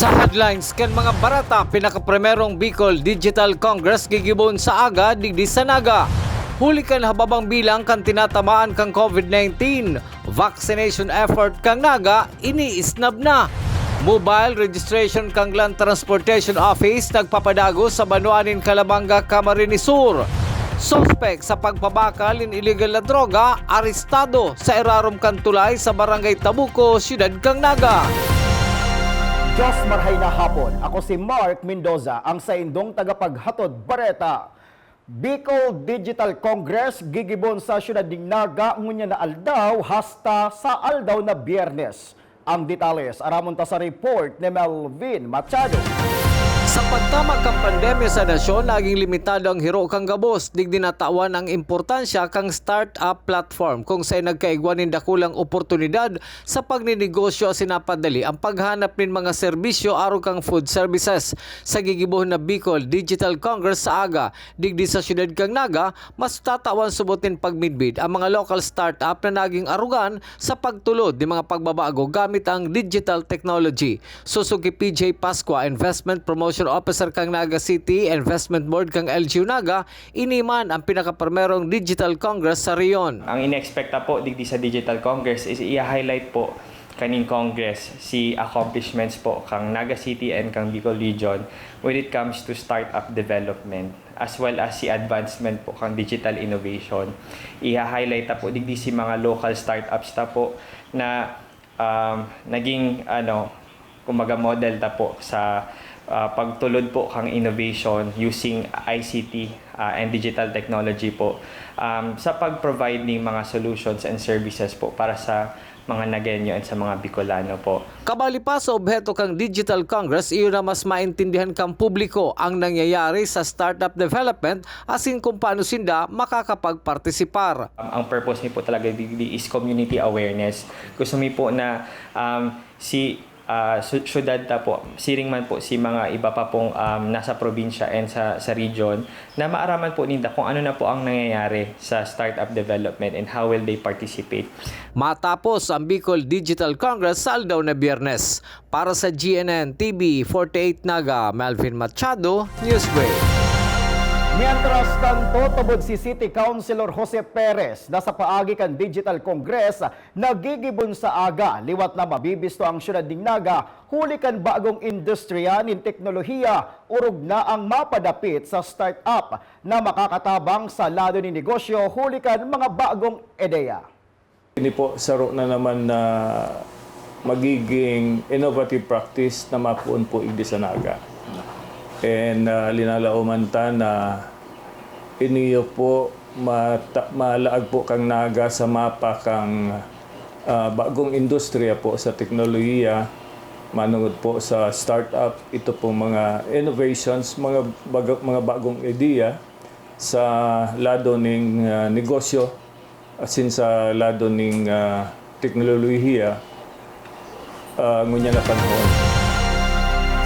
Sa headlines kan mga barata, pinakaprimerong Bicol Digital Congress gigibon sa aga digdi sa Naga. Huli kan hababang bilang kan tinatamaan kang COVID-19. Vaccination effort kang Naga iniisnab na. Mobile registration kang Land Transportation Office nagpapadago sa Banuanin, Calabanga, Camarines Sur. Suspect sa pagpabakal in illegal na droga, arestado sa Irarom Kantulay sa Barangay Tabuco, Siyudad kang Naga. Diyos marhay na hapon. Ako si Mark Mendoza, ang saindong tagapaghatod bareta. Bicol Digital Congress gigibon sa Siyudad ng Naga ngunya na aldaw hasta sa aldaw na Biyernes. Ang detalles aramon ta sa report ni Melvin Machado. Sa pagtama kang pandemya sa nasyon, naging limitado ang hiro kang gabos. Digdi natawan ang importansya kang start-up platform kung sa'y nagkaigwanin dakulang oportunidad sa pagninegosyo sinapadali ang paghanap ng mga serbisyo aro kang food services. Sa gigibuhon na Bicol Digital Congress sa aga, digdi sa Siyudad kang Naga, mas tatawan subutin pagmidbid ang mga local start-up na naging arugan sa pagtulod ng mga pagbabago gamit ang digital technology. Susuki PJ Pascua, Investment Promotion Officer kang Naga City Investment Board kang LGU Naga, iniman ang pinakaprimerong Digital Congress sa riyon. Ang inexpecta po digdi sa Digital Congress is i-highlight po kaning Congress si accomplishments po kang Naga City and kang Bicol Region when it comes to startup development as well as si advancement po kang digital innovation. I-highlight po digdi si mga local startups ta po na naging kumbaga model ta po sa pagtulod po kang innovation using ICT and digital technology po sa pag-provide ng mga solutions and services po para sa mga Nagenyo at sa mga Bicolano po. Kabali pa sa obheto kang Digital Congress, iyon na mas maintindihan kang publiko ang nangyayari sa startup development asin kung paano sinda makakapagpartisipar. Ang purpose niyo po talaga is community awareness. Gusto mi po na syudad ta po, siring man po si mga iba pa pong nasa probinsya and sa region na maaraman po nila kung ano na po ang nangyayari sa startup development and how will they participate. Matapos ang Bicol Digital Congress sa aldaw na Biyernes. Para sa GNN TV 48 Naga, Melvin Machado, Newsbreak. Mientras tanto, tubod si City Councilor Jose Perez na sa paagi kan Digital Congress nagigibon sa aga liwat na mabibisto ang Siyudad ng Naga huli kan bagong industriya nin teknolohiya urog na ang mapadapit sa startup na makakatabang sa lado ni negosyo huli kan mga bagong ideya. Ini po saro na naman na magiging innovative practice na mapuon po igdi sa Naga. And linalauman ta na iniyo po malaag po kang Naga sa mapa kang bagong industriya po sa teknolohiya, manungod po sa startup, ito po mga innovations, mga bagong ideya sa lado ng negosyo, asin sa lado ng teknolohiya ngunya na panahon.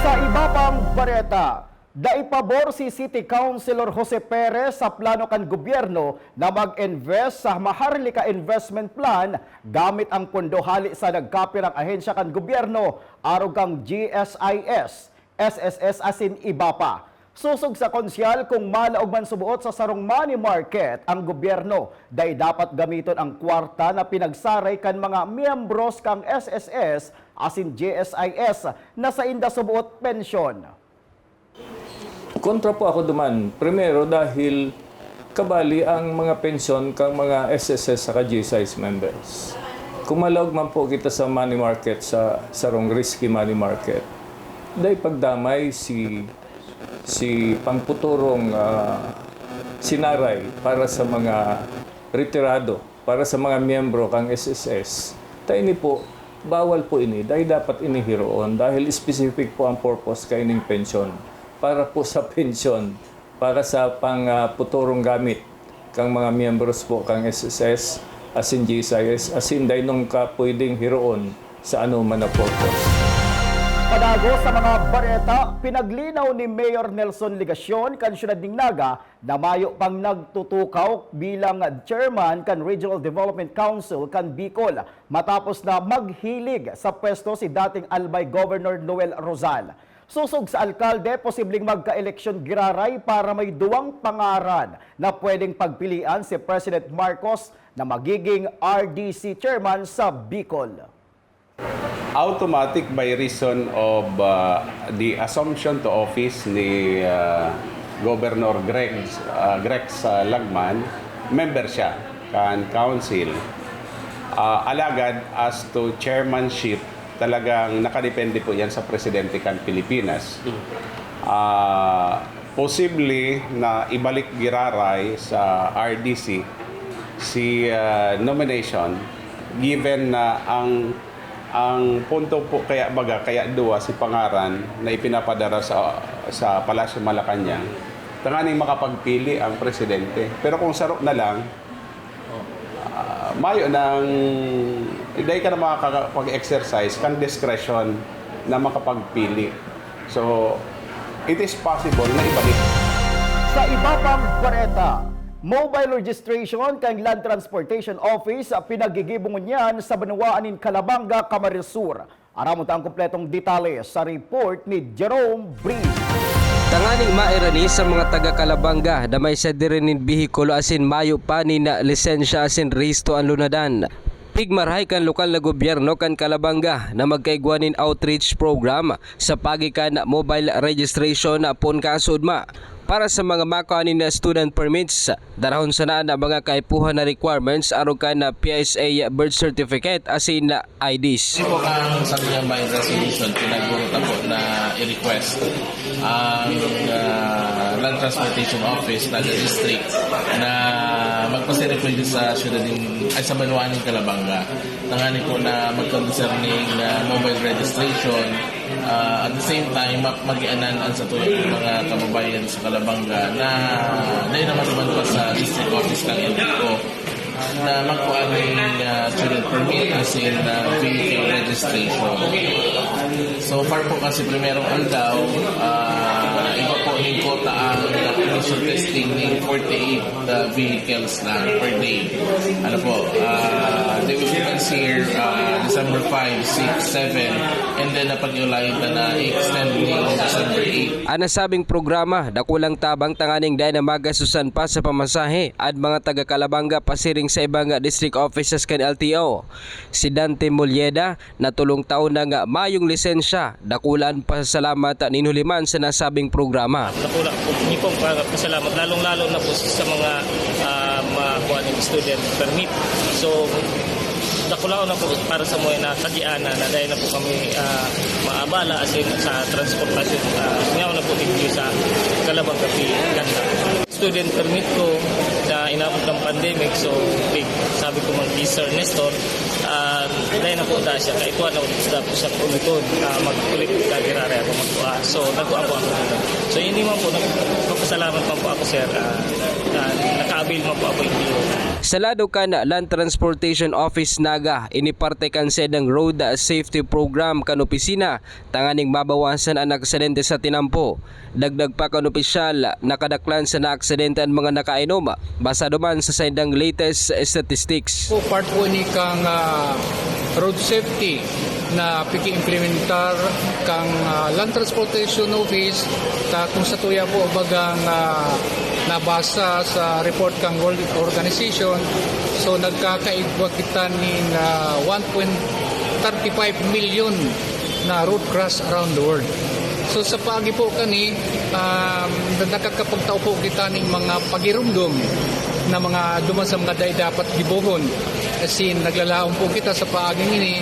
Sa iba pang bareta, daipabor si City Councilor Jose Perez sa plano kan gobyerno na mag-invest sa Maharlika Investment Plan gamit ang pondo hali sa nagkapirang ahensya kan gobyerno arog kang GSIS, SSS asin iba pa. Susog sa konsyal kung malaog man subuot sa sarong money market ang gobyerno, dahil dapat gamiton ang kwarta na pinagsaray kan mga miyembros kang SSS asin GSIS na sa inda subuot pensyon. Kontra po ako duman. Primero dahil kabali ang mga pensyon kang mga SSS sa GSIS members. Kung malaog man po kita sa money market, sa sarong risky money market, dahil pagdamay si pangputurong sinaray para sa mga retirado, para sa mga miyembro kang SSS. Tayo ni po, bawal po ini, dahil dapat inihiroon, dahil specific po ang purpose kaining pensyon. Para po sa pensyon, para sa pangputurong gamit kang mga miyembros po kang SSS, asin GSIS, asin dahil nung ka pwedeng hiroon sa ano man na purpose. Padago sa mga bareta, pinaglinaw ni Mayor Nelson Ligacion kan Syudad Dingnaga na mayo pang nagtutukaw bilang chairman kan Regional Development Council kan Bicol matapos na maghilig sa pwesto si dating Albay Governor Noel Rosal. Susog sa alkalde, posibleng magka-eleksyon giraray para may duwang pangaran na pwedeng pagpilian si President Marcos na magiging RDC chairman sa Bicol. Automatic by reason of the assumption to office ni Governor Grex Lagman, member siya kan council. Alagad as to chairmanship, talagang nakadepende po yan sa presidente kan Pilipinas. Posible na ibalik giraray sa RDC si nomination given na ang punto po kaya duwa si pangaran na ipinapadara sa Palasyo Malacanang, tanganing makapagpili ang presidente. Pero kung sarok na lang, mayo nang hindi ka na makakapag-exercise kang discretion na makapagpili. So, it is possible na ibalik. Sa iba pang bareta, mobile registration kang Land Transportation Office pinagigibungon niyan sa Banawaanin, Calabanga, Camarines Sur. Aramot ang kompletong detalye sa report ni Jerome Breeze. Tanganing mairani sa mga taga Calabanga na may sa dirinin bihikulo asin mayo pa ni na lisensya asin rehisto ang lunadan. Pigmarhay kan lokal na gobyerno kan Calabanga na magkaigwanin outreach program sa pagikan mobile registration pon kasudma. Para sa mga makanin na student permits, darahon sana na mga kaipuhan na requirements aron ka na PSA birth certificate asin na IDs. Kasi po ang sabi niya by resolution, pinagburutan po na i-request ang Land Transportation Office na district na magpasirepwede sa sa Banawaanin, Calabanga. Nangani po na mag-concerning mobile registration. At the same time, mag-ianan sa tuyong mga kababayan sa Calabanga na dahil naman pa sa district office ng LTO na magkuhaning student permit as in vehicle registration. So far po kasi primerong aldaw, iba po yung quota ang initial testing ng 48 vehicles na per day. Ano po, they will commence here December 5, 6, 7, and then napag-ulayit na i-extend ng December 8. Ang nasabing programa, dakulang tabang tanganing dahil na magasusan pa sa pamasahe at mga taga Calabanga pasiring sa ibang district offices kan LTO. Si Dante Mulieda na tulong taon na nga mayong lisensya, dakulan pa salamat ninuliman sa nasabing programa. Nakula po ni pong pasalamat lalong-lalo na po sa mga makuha ng student permit. So nakula na po para sa mga nakagiana na dahil na po kami maabala as in sa transportasyon. Ngayon na po dito sa Calabanga Ganda. Student permit ko na inabot ng pandemic, so big sabi ko mag-Sir Nestor, dahil na po da siya, kaya ito na po sa uliton, mag-ulit kagirari ako magkuha. So nagkuha po ako dito. So hindi man po, nagpapasalamat man po ako sir, naka-avail man po ako hindi. Sa lado kan Land Transportation Office Naga, iniparte kan sedang Road Safety Program kan opisina, tanganing mabawasan ang aksidente sa tinampo. Dagdag pa kan opisyal, nakadaklan sa naaksidente ang mga nakainom, basa duman sa sendang latest statistics. Po part po ni kang road safety na piki-implementar kang Land Transportation Office ta kung sa tuya po bagang nabasa sa report kang World Organization, so nagkakaigwa kita ni 1.35 million na road crash around the world. So sa pagi po kani nakakapagtao po kita ning mga pagirumdum na mga duman sa mga day dapat gibuhon. Kasi naglalaon po kita sa paaging ini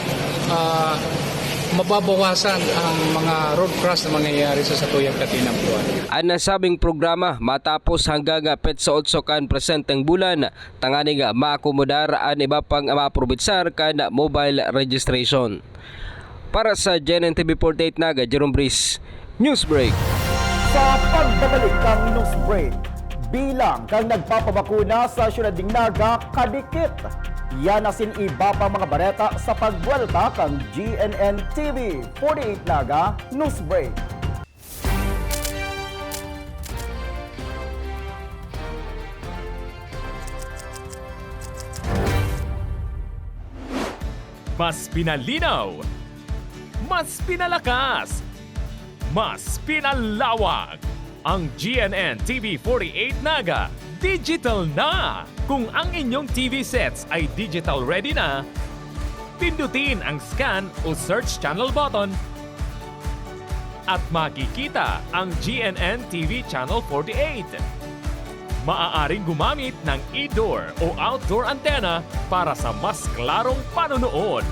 mababawasan ang mga road crash na mangyayari sa satuyang katinampuan. Ang nasabing programa matapos hanggang petsa 8 kan presenteng bulan, tanganing maakomodar ang iba pang maaprobitsar kan mobile registration. Para sa GNTV 48 Naga, Jerome Breeze, Newsbreak. Sa pagbabalik ng Newsbreak, bilang kang nagpapabakuna sa Syudad Dingnaga kadikit. Yan asin iba pa mga bareta sa pagwelta kang GNN TV 48 Naga Newsbreak. Mas pinalinaw, mas pinalakas, mas pinalawak. Ang GNN TV 48 Naga, digital na! Kung ang inyong TV sets ay digital ready na, pindutin ang scan o search channel button at makikita ang GNN TV Channel 48. Maaaring gumamit ng indoor o outdoor antenna para sa mas klarong panonood.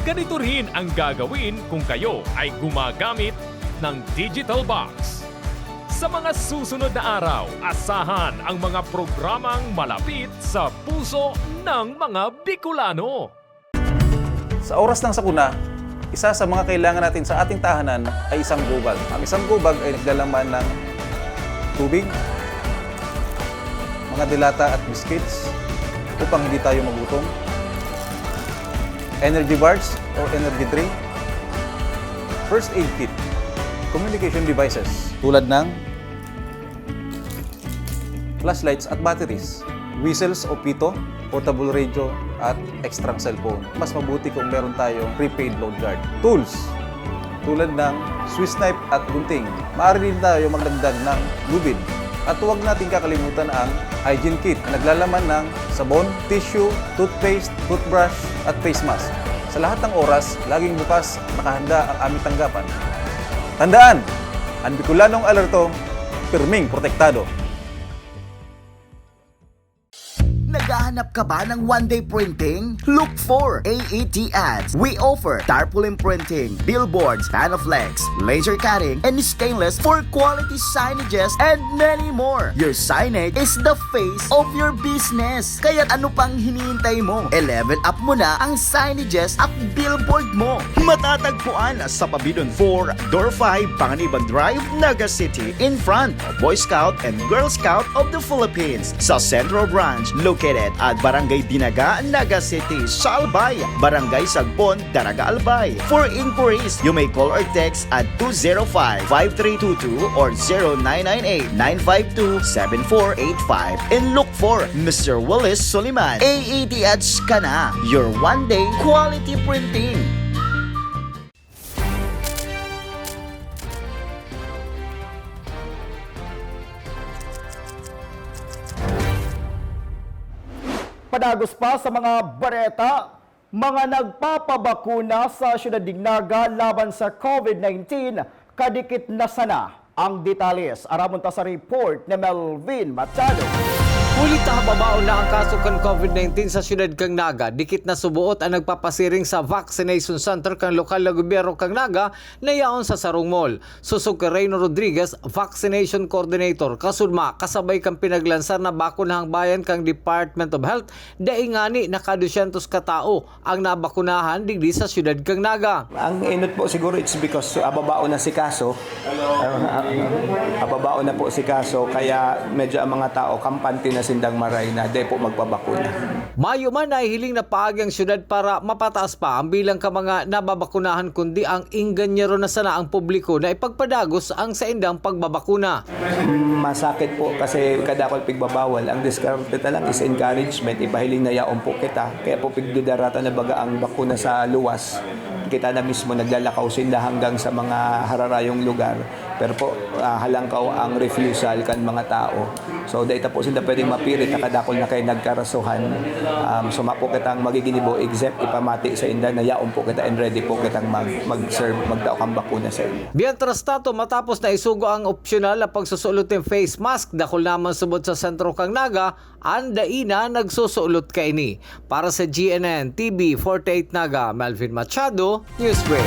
Ganito rin ang gagawin kung kayo ay gumagamit ng digital box. Sa mga susunod na araw, asahan ang mga programang malapit sa puso ng mga Bicolano. Sa oras ng sakuna, isa sa mga kailangan natin sa ating tahanan ay isang gubag. Ang isang gubag ay naglalaman ng tubig, mga dilata at biscuits upang hindi tayo magutom, energy bars o energy drink, first aid kit, communication devices tulad ng flashlights at batteries, whistles o pito, portable radio at extra cellphone. Mas mabuti kung meron tayong prepaid load guard. Tools tulad ng Swiss knife at gunting. Maaari din tayo magdagdag ng lubid. At huwag natin kakalimutan ang hygiene kit na naglalaman ng sabon, tissue, toothpaste, toothbrush at face mask. Sa lahat ng oras, laging bukas nakahanda ang aming tanggapan. Tandaan, ang Bicolanong alerto, pirming protektado. Naghahanap ka ba ng one-day printing? Look for AET Ads. We offer tarpaulin printing, billboards, panflex, laser cutting, and stainless for quality signages and many more. Your signage is the face of your business. Kaya ano pang hinihintay mo? I-level up mo na ang signages at billboard mo. Matatagpuan sa Pabidon 4, Door 5, Panganiban Drive, Naga City, in front of Boy Scout and Girl Scout of the Philippines. Sa Central Branch, located at Barangay Dinaga, Naga City, Salbay, Barangay Sagpon, Daraga Albay. For inquiries, you may call or text at 205-5322 or 0998-952-7485 and look for Mr. Willis Soliman. AET Ads ka na, your one-day quality printing. Padagos pa sa mga bareta, mga nagpapabakuna sa Syudad Dignaga laban sa COVID-19, kadikit na sana ang detalles. Aramon ta sa report ni Melvin Machado. Ulit hababaon na ang kaso kan COVID-19 sa siyudad kang Naga. Dikit na subuot ang nagpapasiring sa vaccination center kang lokal na gobyerno kang Naga na yaon sa Sarong Mall. Susog kay Reyno Rodriguez, vaccination coordinator. Kasudma, kasabay kang pinaglansar na bakunahang bayan kang Department of Health, daingani na ka 200 katao ang nabakunahan digdi sa siyudad kang Naga. Ang inot po siguro it's because ababaon na si kaso. Ababaon na po si kaso kaya medyo ang mga tao kampante na sindang maray na di po magpabakuna. Mayo man ay hiling na paagi ang syudad para mapataas pa ang bilang ka mga nababakunahan kundi ang inganyero na sana ang publiko na ipagpadagos ang sa indang pagbabakuna. Masakit po kasi kadakol pigbabawal. Ang diskarte na lang is encouragement. Ipahiling na yaon po kita. Kaya po pigdudarata na baga ang bakuna sa luwas. Kita na mismo naglalakaw sila hanggang sa mga hararayong lugar. Pero po halangkaw ang refusal kan mga tao. So dahil po sila pwedeng mapilit na kadakol na kayo nagkarasuhan. Sumapo kitang magiginibo except ipamati sa inda na yaon po kita and ready po kitang mag-serve, magdao kang bakuna sa inyo. Biantras tato matapos na isugo ang opsyonal na pagsusulot ng face mask dakol naman subod sa sentro kang Naga, andaina nagsusulot ka ini. Para sa GNN TV 48 Naga, Melvin Machado, Newsbreak.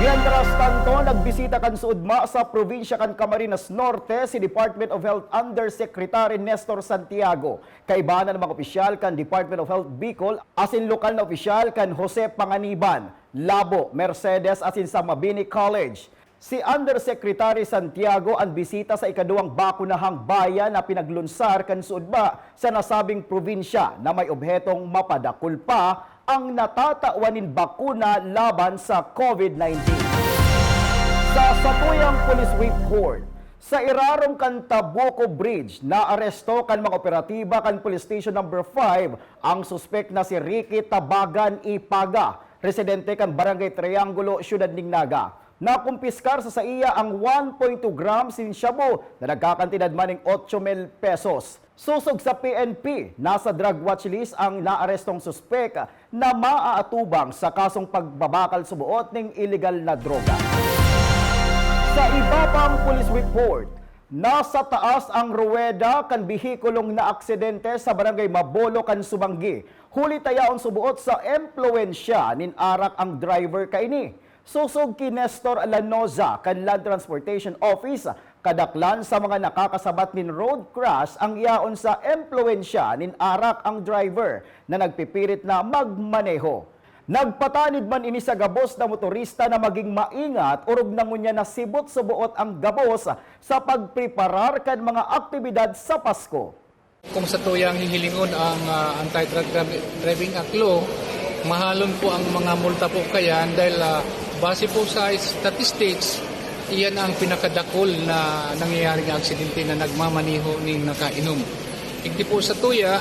Mientras tanto, nagbisita kan suudma sa probinsya kan Camarines Norte si Department of Health Undersecretary Nestor Santiago. Kaibanan ng mga opisyal kan Department of Health Bicol asin lokal na opisyal kan Jose Panganiban, Labo, Mercedes asin sa Mabini College. Si Undersecretary Santiago ang bisita sa ikaduwang bakunahang bayan na pinaglunsar kan suudba sa nasabing probinsya na may obhetong mapadakul pa ang natatawanin bakuna laban sa COVID-19. Sa Satuyang Police Report, sa irarong kan Tabuco Bridge, naaresto kan mga operatiba kan Police Station number 5 ang suspek na si Ricky Tabagan Ipaga, residente kan Barangay Triangulo, Syudad ng Naga. Nakumpiskar sa iya ang 1.2 grams sin shabu na nagkakantidad maning 8,000 pesos. Susog sa PNP, nasa drug watch list ang naarestong suspek na maaatubang sa kasong pagbabakal subuot ng illegal na droga. Sa iba pang police report, nasa taas ang ruweda kan bihikulong na aksidente sa Barangay Mabolo kan Sumanggi. Huli tayaon subuot sa empluwensya nin arak ang driver kaini. Susog ki Nestor Lanoza kan Land Transportation Office, kadaklan sa mga nakakasabat nin road crash ang iyaon sa empluwensya nin arak ang driver na nagpipirit na magmaneho. Nagpatanid man ini sa gabos na motorista na maging maingat urog nangunya na sibot subuot ang gabos sa pagpreparar kan mga aktibidad sa Pasko. Kung sa tuyang hihilingon ang Anti-Drug Driving Act Law, mahalon po ang mga multa po kayan dahil base po sa statistics, iyan ang pinakadakol na nangyayaring aksidente na nagmamaniho ng nakainom. Igdi po sa tuya,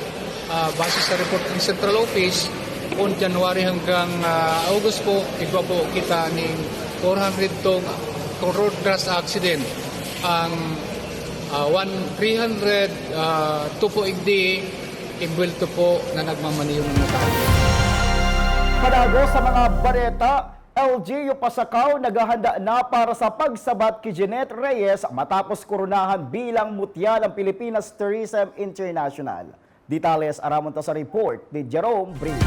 base sa report ng Central Office, on January hanggang August po, iba po kita ng 400 tong road crash accident. Ang 300 po igdi, imbwelto po na nagmamaniho ng nakainom. Panago sa mga bareta, LGU Pasakaw naghahanda na para sa pagsabat kay Jeanette Reyes matapos koronahan bilang mutya ng Pilipinas Tourism International. Detalles aramon ta sa report ni Jerome Brink.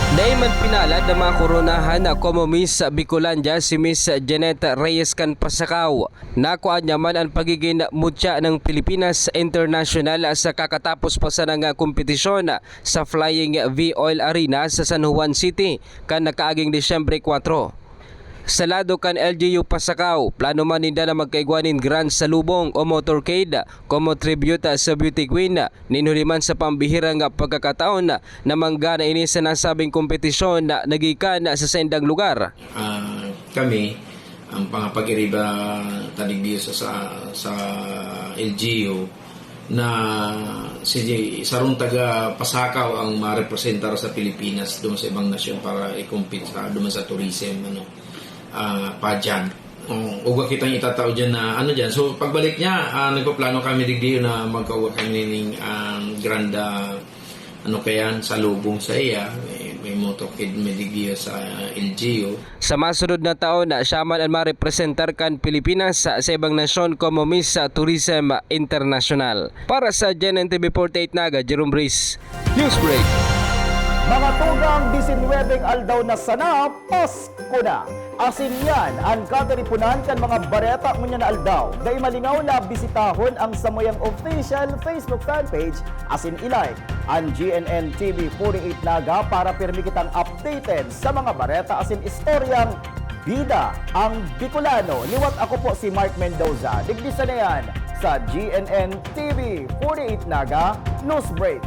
Daiman pinalad ng mga koronahan na Miss Bicolandia si Miss Jeanette Reyes kan Pasakaw. Nakuha niya man ang pagiging mutya ng Pilipinas International sa kakatapos pa sa nga kompetisyon sa Flying V Oil Arena sa San Juan City kan nakaaging Disyembre 4. Sa lado kan LGU Pasakaw, plano man ninda na magkaigwanin grant sa lubong o motorcade como tribute sa Beauty Queen. Ninuliman sa pambihirang pagkakataon na manggana ini sa nasabing kompetisyon na nagikan sa sendang lugar. Kami, ang pangapag-iriba taligdiyo sa LGU na si sarong taga Pasakaw ang marepresentar sa Pilipinas doon sa ibang nasyon para i-compete doon sa tourism pageant. Uga kitang itatao dyan na dyan. So pagbalik niya, nagpaplano kami digdiyo na magkauga kami ng granda sa lubong sa iya. May motorcade medigdiyo sa LGU. Sa masunod na taon, siya man ang marepresentar kan Pilipinas sa ibang nasyon como Miss Tourism International. Para sa GNN TV48 Naga, Jerome Brice, Newsbreak. Mga tugang 19 aldaw na sana, Pasko na. Asin yan, ang kataripunan kan mga bareta ngunya na aldaw. Day malingaw na bisitahon ang Samoyang official Facebook fanpage. Asin ilike ang GNN TV 48 Naga para pirmi kitang updated sa mga bareta asin istoryang bida ang Bicolano. Liwat ako po si Mark Mendoza. Digdisa na yan sa GNN TV 48 Naga Newsbreak.